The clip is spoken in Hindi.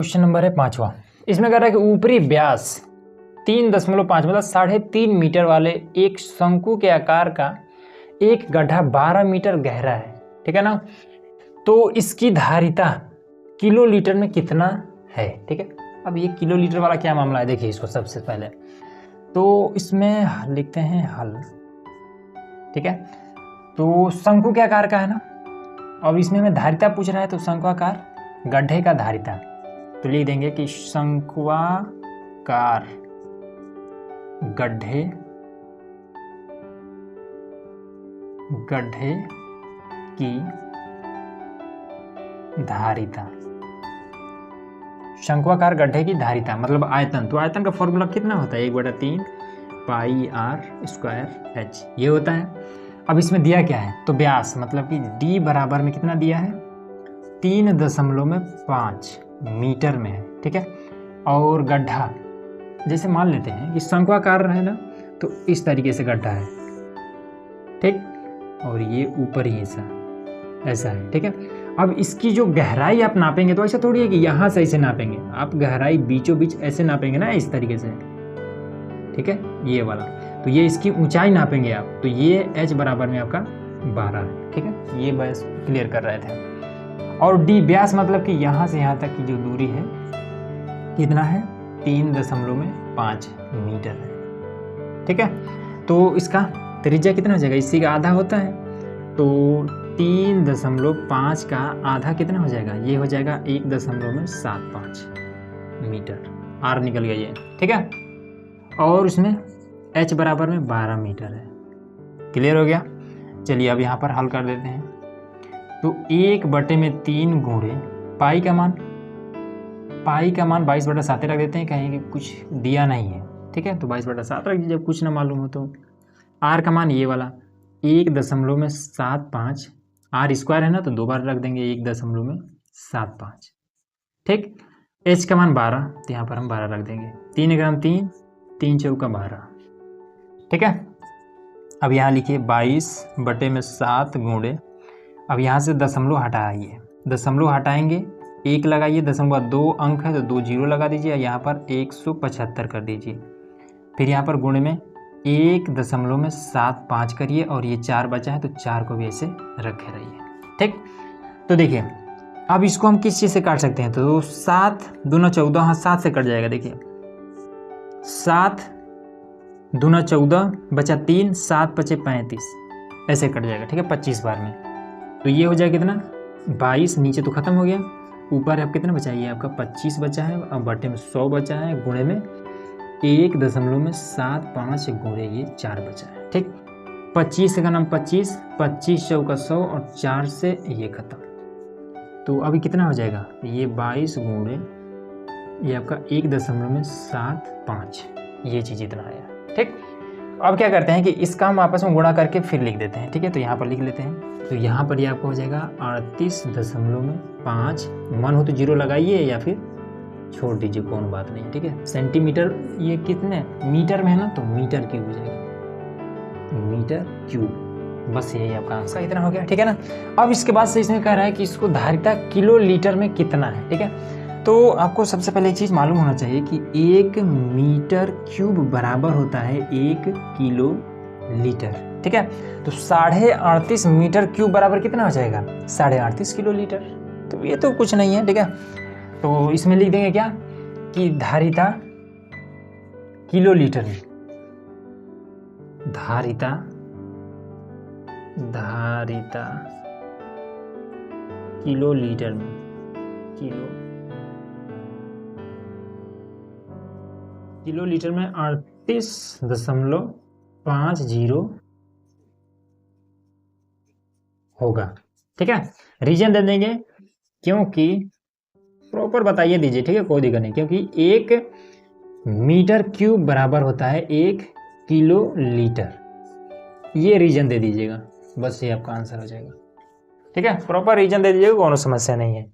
क्वेश्चन नंबर है 5वां। इसमें कह रहा है कि ऊपरी व्यास 3.5 मतलब 3.5 मीटर वाले एक शंकु के आकार का एक गड्ढा 12 मीटर गहरा है, ठीक है ना। तो इसकी धारिता किलो लीटर में कितना है, ठीक है। अब ये किलो लीटर वाला क्या मामला है, देखिए इसको सबसे पहले तो इसमें लिखते हैं हल, ठीक है। तो शंकु के आकार का है ना, और इसमें हमें धारिता पूछ रहा है, तो शंक्वाकार गड्ढे का धारिता तो लिख देंगे कि शंक्वाकार गड्ढे की धारिता। शंक्वाकार गड्ढे की धारिता मतलब आयतन, तो आयतन का फॉर्मूला कितना होता है, 1/3 पाई आर स्क्वायर एच, ये होता है। अब इसमें दिया क्या है, तो व्यास मतलब कि d बराबर में कितना दिया है, 3.5 मीटर में है, ठीक है। और गड्ढा जैसे मान लेते हैं कि शंक्वाकार है ना, तो इस तरीके से गड्ढा है, ठीक, और ये ऊपर ही ऐसा है, ठीक है। अब इसकी जो गहराई आप नापेंगे तो ऐसा थोड़ी है कि यहाँ से ऐसे नापेंगे, आप गहराई बीचों बीच ऐसे नापेंगे ना, इस तरीके से, ठीक है, ये वाला। तो ये इसकी ऊंचाई नापेंगे आप, तो ये h बराबर में आपका 12 है, ठीक है। ये बस क्लियर कर रहे थे। और d व्यास मतलब कि यहाँ से यहाँ तक की जो दूरी है कितना है, 3.5 मीटर है, ठीक है। तो इसका त्रिज्या कितना हो जाएगा, इसी का आधा होता है, तो 3.5 का आधा कितना हो जाएगा, ये हो जाएगा 1.75 मीटर, आर निकल गया ये, ठीक है। और उसमें h बराबर में 12 मीटर है, क्लियर हो गया। चलिए अब यहाँ पर हल कर देते हैं। तो 1/3 गुणे पाई का मान 22/7 रख देते हैं, कहीं कि कुछ दिया नहीं है, ठीक है। तो 22/7 रख दीजिए, जब कुछ ना मालूम हो तो। आर का मान ये वाला 1.75, आर स्क्वायर है ना, तो 2 बार रख देंगे 1.75, ठीक। एच का मान 12, तो यहाँ पर हम 12 रख देंगे, 3 ग्राम 3 चौका 12, ठीक है। अब यहाँ लिखिए 22/7 गुणे, अब यहाँ से दशमलव हटाइए, दशमलव हटाएंगे, 1 लगाइए, 0.2 अंक है तो 2 जीरो लगा दीजिए, यहाँ पर 175 कर दीजिए। फिर यहाँ पर गुणे में 1.75 करिए, और ये 4 बचा है तो 4 को भी ऐसे रखे रहिए, ठीक। तो देखिए अब इसको हम किस चीज़ से काट सकते हैं, तो 7 दूना 14, हाँ 7 से कट जाएगा, देखिए 7 दूना 14 बचा 3, 7 बचे 35, ऐसे कट जाएगा, ठीक है, 25 बार में। तो ये हो जाएगा कितना, 22, नीचे तो खत्म हो गया, ऊपर अब कितना बचा, ये आपका 25 बचा है, अब बटे में 100 बचा है, गुणे में 1.75 गुणे ये 4 बचा है, ठीक। 25 का नाम 25, 25 चौका 100, और 4 से ये खत्म। तो अभी कितना हो जाएगा, ये 22 गुणे ये आपका 1.75, ये चीज़ इतना आया, ठीक। अब क्या करते हैं कि इसका हम आपस में गुणा करके फिर लिख देते हैं, ठीक है। तो यहाँ पर लिख लेते हैं, तो यहाँ पर ये आपको हो जाएगा 38.5, मन हो तो 0 लगाइए या फिर छोड़ दीजिए, कौन बात नहीं है, ठीक है। सेंटीमीटर ये कितने मीटर में है ना, तो मीटर क्यूब हो जाएगा, मीटर क्यूब, बस यही आपका आंसर इतना हो गया, ठीक है ना। अब इसके बाद से इसमें कह रहा है कि इसको धारिता किलो लीटर में कितना है, ठीक है। तो आपको सबसे पहले एक चीज़ मालूम होना चाहिए कि 1 मीटर क्यूब बराबर होता है 1 किलो लीटर, ठीक है। तो 38.5 मीटर क्यूब बराबर कितना हो जाएगा, 38.5 किलो लीटर। तो ये तो कुछ नहीं है, ठीक है। तो इसमें लिख देंगे क्या कि धारिता किलो लीटर में, धारिता किलो लीटर में, किलो लीटर में 38.50 होगा, ठीक है। रीजन दे देंगे, क्योंकि प्रॉपर बताइए दीजिए, ठीक है, कोई दिक्कत नहीं, क्योंकि 1 मीटर क्यूब बराबर होता है 1 किलो लीटर, ये रीजन दे दीजिएगा, बस ये आपका आंसर हो जाएगा, ठीक है। प्रॉपर रीजन दे दीजिएगा, कोनो समस्या नहीं है।